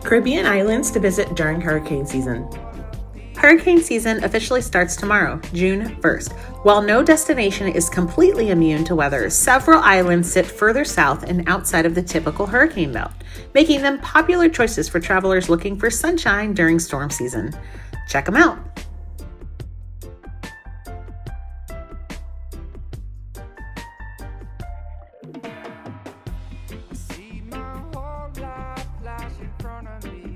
Caribbean islands to visit during hurricane season. Hurricane season officially starts tomorrow, June 1st. While no destination is completely immune to weather, several islands sit further south and outside of the typical hurricane belt, making them popular choices for travelers looking for sunshine during storm season. Check them out. See my whole life flash in front of me.